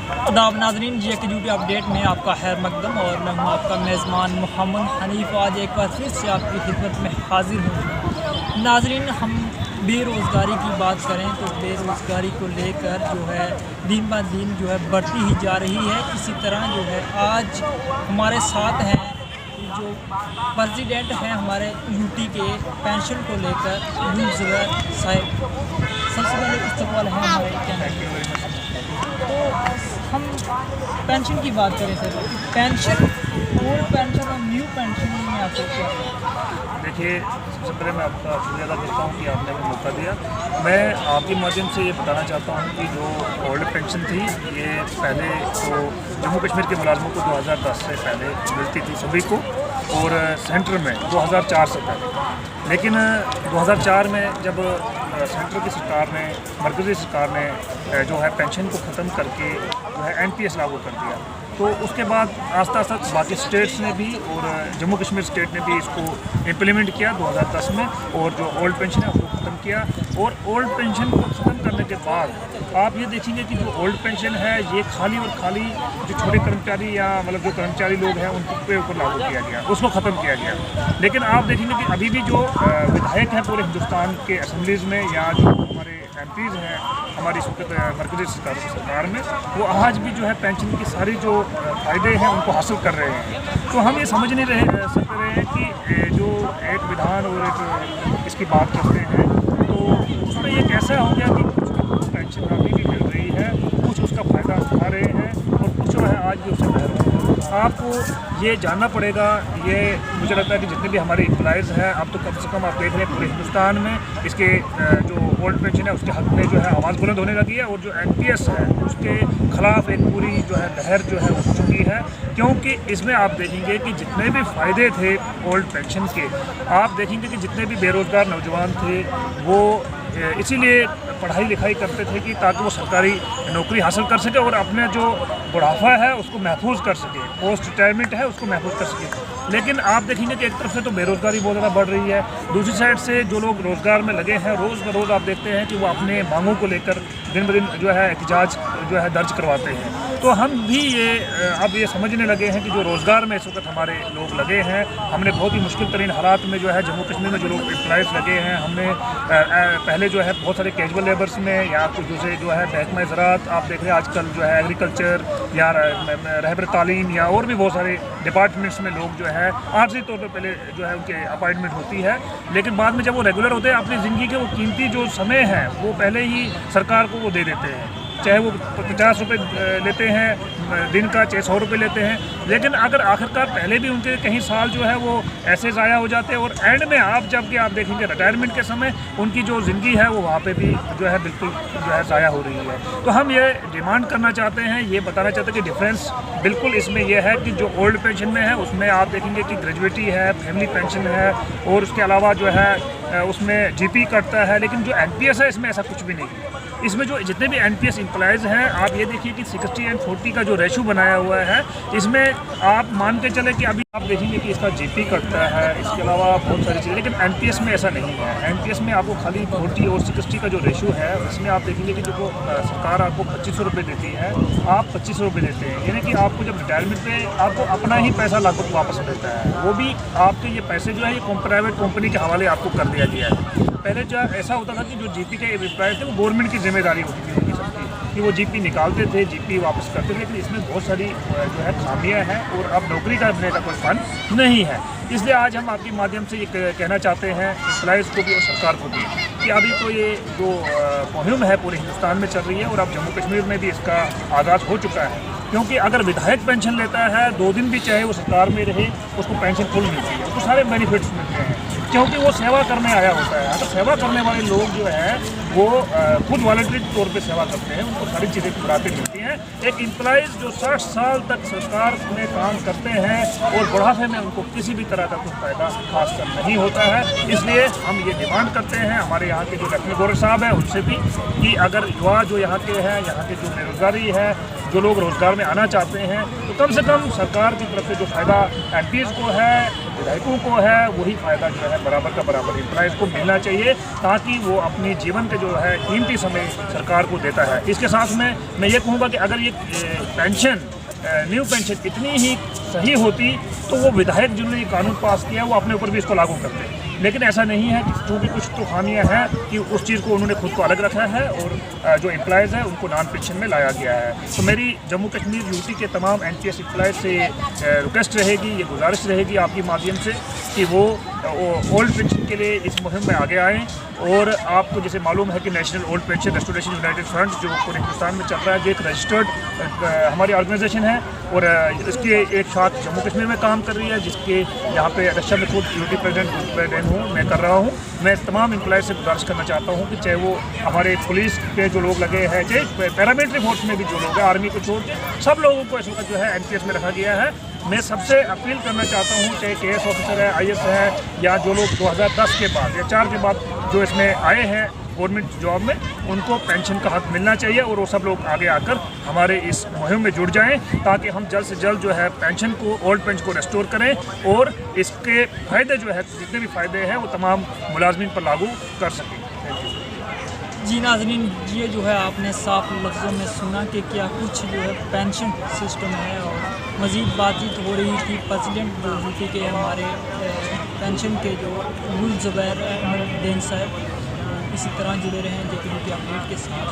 आदाब नाज़रीन, जी के यूट्यूब अपडेट में आपका खैर मकदम और मैं हूँ आपका मेज़बान मोहम्मद हनीफ। आज एक बार फिर से आपकी खिदमत में हाजिर हूँ। नाज़रीन, हम बेरोज़गारी की बात करें तो बेरोज़गारी को लेकर जो है दिन ब दिन जो है बढ़ती ही जा रही है। इसी तरह जो है आज हमारे साथ हैं जो प्रेसिडेंट हैं हमारे यूटी के पेंशन को लेकर ज़ुबैर साहब। सबसे पहले इस्तकबाल है हमारे चैनल। तो हम पेंशन की बात करें सर, पेंशन, ओल्ड पेंशन और न्यू पेंशन में आपको क्या? देखिए, सबसे पहले मैं आपका शुक्रिया अदा करता हूँ कि आपने हमें मौका दिया। मैं आपके माध्यम से ये बताना चाहता हूँ कि जो ओल्ड पेंशन थी ये पहले तो जम्मू कश्मीर के मुलाजमों को 2010 से पहले मिलती थी सभी को, और सेंटर में 2004 से पहले। लेकिन 2004 में जब सेंटर की सरकार ने, मरकज़ी सरकार ने जो है पेंशन को ख़त्म करके जो है NPS लागू कर दिया, तो उसके बाद आस्ता आस्ता बाकी स्टेट्स ने भी और जम्मू कश्मीर स्टेट ने भी इसको इम्प्लीमेंट किया 2010 में, और जो ओल्ड पेंशन है उसको ख़त्म किया। और ओल्ड पेंशन को ख़त्म करने के बाद आप ये देखेंगे कि जो ओल्ड पेंशन है ये खाली और खाली जो छोटे कर्मचारी या मतलब जो कर्मचारी लोग हैं उनके ऊपर लागू किया गया, उसको ख़त्म किया गया। लेकिन आप देखेंगे कि अभी भी जो विधायक हैं पूरे हिंदुस्तान के असम्बलीज़ में या जो हमारे MPs हैं हमारी मरकज़ी सरकार में, वो आज भी जो है पेंशन की सारी जो फ़ायदे हैं उनको हासिल कर रहे हैं। तो हम ये समझ नहीं सकते रहे हैं कि जो एक विधान और एक इसकी बात करते हैं तो उसमें ये कैसा हो गया कि कुछ पेंशन अभी भी मिल रही है, कुछ उसका फ़ायदा उठा रहे हैं और कुछ जो है आज भी उससे महरूम है। आपको ये जानना पड़ेगा, ये मुझे लगता है कि जितने भी हमारे एम्प्लॉयज़ हैं, अब तो कम से कम आप देख रहे हैं पूरे हिंदुस्तान में इसके जो ओल्ड पेंशन है उसके हक़ में जो है आवाज़ बुलंद होने लगी है, और जो NPS है उसके ख़िलाफ़ एक पूरी जो है लहर जो है उठ चुकी है। क्योंकि इसमें आप देखेंगे कि जितने भी फ़ायदे थे ओल्ड पेंशन के, आप देखेंगे कि जितने भी बेरोज़गार नौजवान थे वो इसीलिए पढ़ाई लिखाई करते थे कि ताकि वो सरकारी नौकरी हासिल कर सके और अपने जो बुढ़ापा है उसको महफूज कर सके, पोस्ट रिटायरमेंट है उसको महफूज कर सके। लेकिन आप देखेंगे कि एक तरफ से तो बेरोज़गारी बहुत ज़्यादा बढ़ रही है, दूसरी साइड से जो लोग रोज़गार में लगे हैं रोज़ ब रोज़ आप देखते हैं कि वो अपने मांगों को लेकर दिन ब दिन जो है एहतजाज जो है दर्ज करवाते हैं। तो हम भी ये अब ये समझने लगे हैं कि जो रोज़गार में इस वक्त हमारे लोग लगे हैं, हमने बहुत ही मुश्किल तरीन हालात में जो है जम्मू कश्मीर में जो लोग एम्प्लॉयज़ लगे हैं, हमने पहले जो है बहुत सारे कैजुअल लेबर्स में या कुछ दूसरे जो है महकमा ज़राअत, आप देख रहे हैं आजकल जो है एग्रीकल्चर या रहबर तालीम या और भी बहुत सारे डिपार्टमेंट्स में लोग जो है आर्जी तौर पर पहले जो है उनके अपॉइंटमेंट होती है, लेकिन बाद में जब वो रेगुलर होते हैं अपनी ज़िंदगी के वो कीमती जो समय है वो पहले ही सरकार को वो दे देते हैं, चाहे वो 50 रुपये लेते हैं दिन का, चाहे 100 रुपये लेते हैं। लेकिन अगर आखिरकार पहले भी उनके कहीं साल जो है वो ऐसे ज़ाया हो जाते हैं और एंड में आप जबकि आप देखेंगे रिटायरमेंट के समय उनकी जो ज़िंदगी है वो वहाँ पे भी जो है बिल्कुल जो है ज़ाया हो रही है। तो हम ये डिमांड करना चाहते हैं, ये बताना चाहते हैं कि डिफरेंस बिल्कुल इसमें यह है कि जो ओल्ड पेंशन में है उसमें आप देखेंगे कि ग्रेजुएटी है, फैमिली पेंशन है और उसके अलावा जो है उसमें GP कटता है, लेकिन जो NPS है इसमें ऐसा कुछ भी नहीं है। इसमें जो जितने भी NPS एम्प्लॉयज़ हैं आप ये देखिए कि 60 एंड 40 का जो रेशो बनाया हुआ है, इसमें आप मान के चले कि अभी आप देखेंगे कि इसका GP कटता है, इसके अलावा बहुत सारी चीज़ें, लेकिन NPS में ऐसा नहीं है। NPS में आपको खाली 40 और 60 का जो रेशो है इसमें आप देखेंगे कि जो सरकार आपको 2500 रुपये देती है, आप 2500 रुपये देते हैं, यानी कि आपको जब रिटायरमेंट पे आपको अपना ही पैसा लागू वापस मिलता है, वो भी आपके ये पैसे जो है ये प्राइवेट कंपनी के हवाले आपको कर दिया गया है। पहले जो ऐसा होता था कि जो GP के एम्प्लॉयज़ थे वो गवर्नमेंट की जिम्मेदारी होती थी उनकी सबकी कि वो GP निकालते थे, GP वापस करते थे, लेकिन इसमें बहुत सारी जो है खामियां हैं और अब नौकरी करने का कोई फन नहीं है। इसलिए आज हम आपके माध्यम से ये कहना चाहते हैं एम्प्लॉयज़ को भी और सरकार को भी कि अभी तो ये जो मुहिम है पूरे हिंदुस्तान में चल रही है और अब जम्मू कश्मीर में भी इसका आगाज़ हो चुका है। क्योंकि अगर विधायक पेंशन लेता है 2 दिन भी चाहे वो सरकार में रहे उसको पेंशन फुल मिलती है, उसको सारे बेनिफिट्स मिलते हैं क्योंकि वो सेवा करने आया होता है। अगर सेवा करने वाले लोग जो है वो खुद वॉलंटरी तौर पे सेवा करते हैं, उनको सारी चीज़ें खुराकें मिलती हैं। एक एम्प्लॉयज़ जो 60 साल तक सरकार में काम करते हैं और बुढ़ापे में उनको किसी भी तरह का कुछ फ़ायदा खासकर नहीं होता है। इसलिए हम ये डिमांड करते हैं हमारे यहाँ के जो लेफ्टिनेंट गवर्नर साहब हैं उनसे भी कि अगर युवा जो यहाँ के हैं, यहाँ के जो बेरोज़गारी है, जो लोग रोज़गार में आना चाहते हैं, तो कम से कम सरकार की तरफ से जो फ़ायदा NPS को है विधायकों को है वही फ़ायदा जो है बराबर का बराबर एम्प्लॉयज़ को मिलना चाहिए, ताकि वो अपने जीवन के जो है कीमती समय सरकार को देता है। इसके साथ में मैं ये कहूँगा कि अगर ये पेंशन न्यू पेंशन इतनी ही सही होती तो वो विधायक जिन्होंने ये कानून पास किया वो अपने ऊपर भी इसको लागू करते, लेकिन ऐसा नहीं है। क्योंकि कुछ तो खामियां हैं कि उस चीज़ को उन्होंने खुद को अलग रखा है और जो एम्प्लॉयज़ हैं उनको नॉन पेंशन में लाया गया है। तो मेरी जम्मू कश्मीर यूटी के तमाम NPS एम्प्लॉयज़ से रिक्वेस्ट रहेगी, ये गुजारिश रहेगी आपके माध्यम से कि वो ओल्ड पेंशन के लिए इस मुहिम में आगे आएँ। और आपको जैसे मालूम है कि national old pension restoration United front जो पूरे हिंदुस्तान में चल रहा है, जो एक रजिस्टर्ड हमारी ऑर्गेनाइजेशन है और इसके एक साथ जम्मू कश्मीर में काम कर रही है, जिसके यहाँ पे अध्यक्ष में खुद यूटी प्रेसिडेंट हूँ, मैं कर रहा हूँ। मैं तमाम एम्प्लॉय से गुजारिश करना चाहता हूँ कि चाहे वो हमारे पुलिस के जो लोग लगे हैं, चाहे पैरामिलिट्री फोर्स में भी जो लोग हैं, आर्मी को छोड़ के सब लोगों को इस वक्त जो है NPS में रखा गया है। मैं सबसे अपील करना चाहता हूँ, चाहे KS ऑफिसर है, IS है, या जो लोग 2010 के बाद या 4 के बाद जो इसमें आए हैं गवर्नमेंट जॉब में, उनको पेंशन का हक मिलना चाहिए और वो सब लोग आगे आकर हमारे इस मुहिम में जुड़ जाएं, ताकि हम जल्द से जल्द जो है पेंशन को, ओल्ड पेंशन को रेस्टोर करें और इसके फ़ायदे जो है, जितने भी फ़ायदे हैं वो तमाम मुलाजमीन पर लागू कर सकें। जी नाज़रीन, ये जो है आपने साफ लफ्ज़ों में सुना कि क्या कुछ जो है पेंशन सिस्टम है, और मज़ीद बातचीत हो रही थी प्रेसिडेंट जो यूटी के हमारे पेंशन के जो गुल ज़ुबैर अहमद देन साहब। इसी तरह जुड़े रहें JK न्यूज़ अपडेट के साथ।